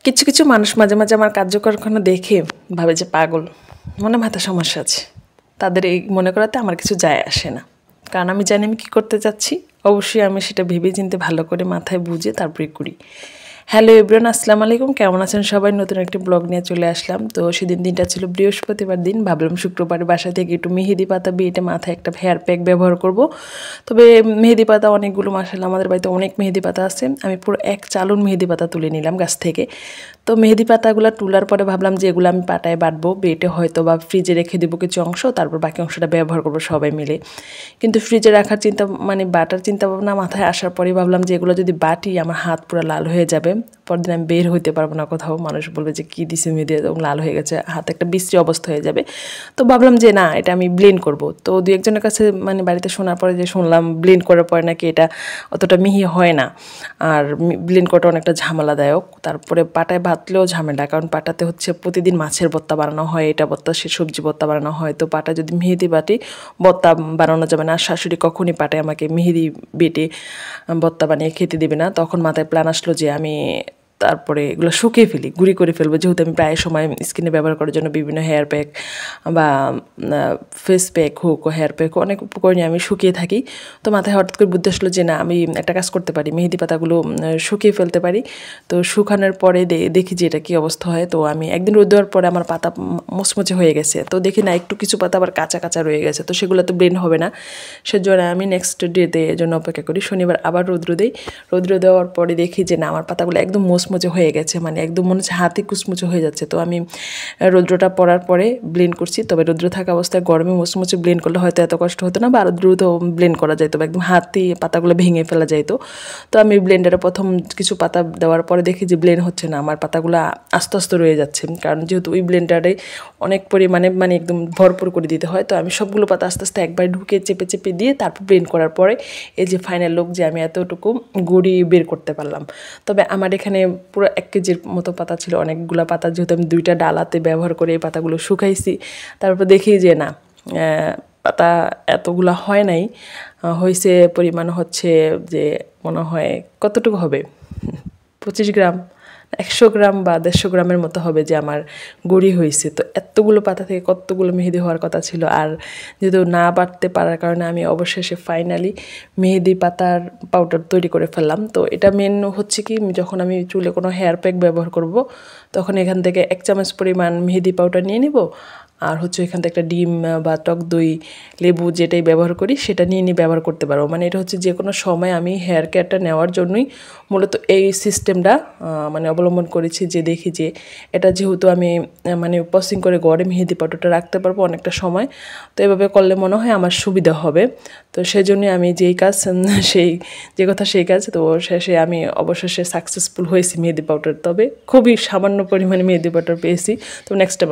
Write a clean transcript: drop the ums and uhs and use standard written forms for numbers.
কিছু কিছু মানুষ মাঝে মাঝে আমার কার্যকরখানা দেখে ভাবে যে পাগল, মনে মাথা সমস্যা আছে। তাদের এই মনে করাতে আমার কিছু যায় আসে না, কারণ আমি জানি আমি কী করতে চাচ্ছি। অবশ্যই আমি সেটা ভেবে চিনতে ভালো করে মাথায় বুঝে তারপরে করি। হ্যালো এভরিওয়ান, আসসালামু আলাইকুম। কেমন আছেন সবাই? নতুন একটি ব্লগ নিয়ে চলে আসলাম। তো সেদিন দিনটা ছিল বৃহস্পতিবার দিন। ভাবলাম শুক্রবার বাসা থেকে একটু মেহেদি পাতা বেটে মাথায় একটা হেয়ার প্যাক ব্যবহার করব। তবে মেহেদি পাতা অনেকগুলো, মাশাআল্লাহ আমাদের বাড়িতে অনেক মেহেদি পাতা আছে। আমি পুরো এক চালুন মেহেদি পাতা তুলে নিলাম গাছ থেকে। তো মেহেদি পাতাগুলো তোলার পরে ভাবলাম যে এগুলো আমি পাটায় বাটবো, বেটে হয়তো বা ফ্রিজে রেখে দেবো কিছু অংশ, তারপর বাকি অংশটা ব্যবহার করবো সবাই মিলে। কিন্তু ফ্রিজে রাখার চিন্তা, মানে বাটার চিন্তা ভাবনা মাথায় আসার পরেই ভাবলাম যে এগুলো যদি বাটি আমার হাত পুরো লাল হয়ে যাবে, পরদিন আমি বের হইতে পারবো না কোথাও। মানুষ বলবে যে কী দিছে মেহেদি, এবং লাল হয়ে গেছে, হাত একটা বিশ্রী অবস্থা হয়ে যাবে। তো ভাবলাম যে না, এটা আমি ব্লেন্ড করব। তো দু একজনের কাছে মানে বাড়িতে শোনার পরে যে শুনলাম ব্লেন্ড করার পরে নাকি এটা অতটা মিহি হয় না, আর ব্লেন্ড করাটা অনেকটা ঝামেলাদায়ক। তারপরে পাটায় বাটলেও ঝামেলা, কারণ পাটাতে হচ্ছে প্রতিদিন মাছের ভর্তা বানানো হয়, এটা ভর্তা সে সবজি ভর্তা বানানো হয়। তো পাটায় যদি মেহেদি বাটি ভর্তা বানানো যাবে না। শাশুড়ি কখনই পাটায় আমাকে মেহেদি বেটে ভর্তা বানিয়ে খেতে দেবে না। তখন মাথায় প্ল্যান আসলো যে আমি তারপরে এগুলো শুকিয়ে ফেলি, গুঁড়ি করে ফেলবো। যেহেতু আমি প্রায় সময় স্কিনে ব্যবহার করার জন্য বিভিন্ন হেয়ার প্যাক বা ফেস প্যাক হোক, হেয়ার প্যাক হোক, অনেক উপকরণই আমি শুকিয়ে থাকি। তো মাথায় হঠাৎ করে বুদ্ধি আসলো যে না, আমি একটা কাজ করতে পারি, মেহেদি পাতাগুলো শুকিয়ে ফেলতে পারি। তো শুকানোর পরে দেখি যে এটা কী অবস্থা হয়। তো আমি একদিন রোদ দেওয়ার পরে আমার পাতা মুচমুচে হয়ে গেছে। তো দেখি না, একটু কিছু পাতা আবার কাঁচা কাঁচা রয়ে গেছে। তো সেগুলো তো ব্লেন্ড হবে না, সেজন্য আমি নেক্সট ডেতে জন্য অপেক্ষা করি। শনিবার আবার রৌদ্র দিই। রৌদ্র দেওয়ার পরে দেখি যে না, আমার পাতাগুলো একদম মুচমুচে হয়ে গেছে, মানে একদম মনে হচ্ছে হাতে কুচমুচে হয়ে যাচ্ছে। তো আমি রৌদ্রটা পড়ার পরে ব্লেন্ড করছি। তবে রৌদ্র থাকা অবস্থায় গরমে মুচমুচে ব্লেন্ড করলে হয়তো এত কষ্ট হতো না, বা আরও দ্রুত ব্লেন্ড করা যায়, তবে একদম হাতে পাতাগুলো ভেঙে ফেলা যাইতো। তো আমি ব্লেন্ডারে প্রথম কিছু পাতা দেওয়ার পরে দেখি যে ব্লেন্ড হচ্ছে না, আমার পাতাগুলো আস্তে আস্তে রয়ে যাচ্ছে। কারণ যেহেতু ওই ব্লেন্ডারে অনেক পরিমাণে মানে একদম ভরপুর করে দিতে হয়। তো আমি সবগুলো পাতা আস্তে আস্তে একবার ঢুকে চেপে চেপে দিয়ে তারপর ব্লেন্ড করার পরে এই যে ফাইনাল লুক, যে আমি এতটুকু গুঁড়ি বের করতে পারলাম। তবে আমার এখানে পুরো 1 কেজির মতো পাতা ছিল, অনেকগুলো পাতা। যেহেতু আমি 2টা ডালাতে ব্যবহার করে এই পাতাগুলো শুকাইছি, তারপর দেখি যে না, পাতা এতগুলো হয় নাই, হয়েছে পরিমাণ হচ্ছে যে মনে হয় কতটুকু হবে, 25 গ্রাম, 100 গ্রাম বা 150 গ্রামের মতো হবে যে আমার গুঁড়ি হয়েছে। তো এতগুলো পাতা থেকে কতগুলো মেহেদি হওয়ার কথা ছিল। আর যেহেতু না বাটতে পারার কারণে আমি অবশেষে ফাইনালি মেহেদি পাতার পাউডার তৈরি করে ফেললাম। তো এটা মেন হচ্ছে কি, যখন আমি চুলে কোনো হেয়ার প্যাক ব্যবহার করব, তখন এখান থেকে 1 চামচ পরিমাণ মেহেদি পাউডার নিয়ে নিব। আর হচ্ছে এখান থেকে একটা ডিম বা টক দই, লেবু যেটাই ব্যবহার করি সেটা নিয়ে ব্যবহার করতে পারবো। মানে এটা হচ্ছে যে কোনো সময় আমি হেয়ার কেয়ারটা নেওয়ার জন্যই মূলত এই সিস্টেমটা মানে অবলম্বন করেছি। যে দেখি যে এটা যেহেতু আমি মানে প্রসেসিং করে গড়ে মেহেদি পাউডারটা রাখতে পারবো অনেকটা সময়, তো এভাবে করলে মনে হয় আমার সুবিধা হবে। তো সেই জন্যই আমি যেই কাজ সেই যে কথা সেই কাজ। তো শেষে আমি অবশেষে সাকসেসফুল হয়েছি মেহেদি পাউডার। তবে খুবই সামান্য পরিমাণে মেহেদি পাউডার পেয়েছি। তো নেক্সট টাইম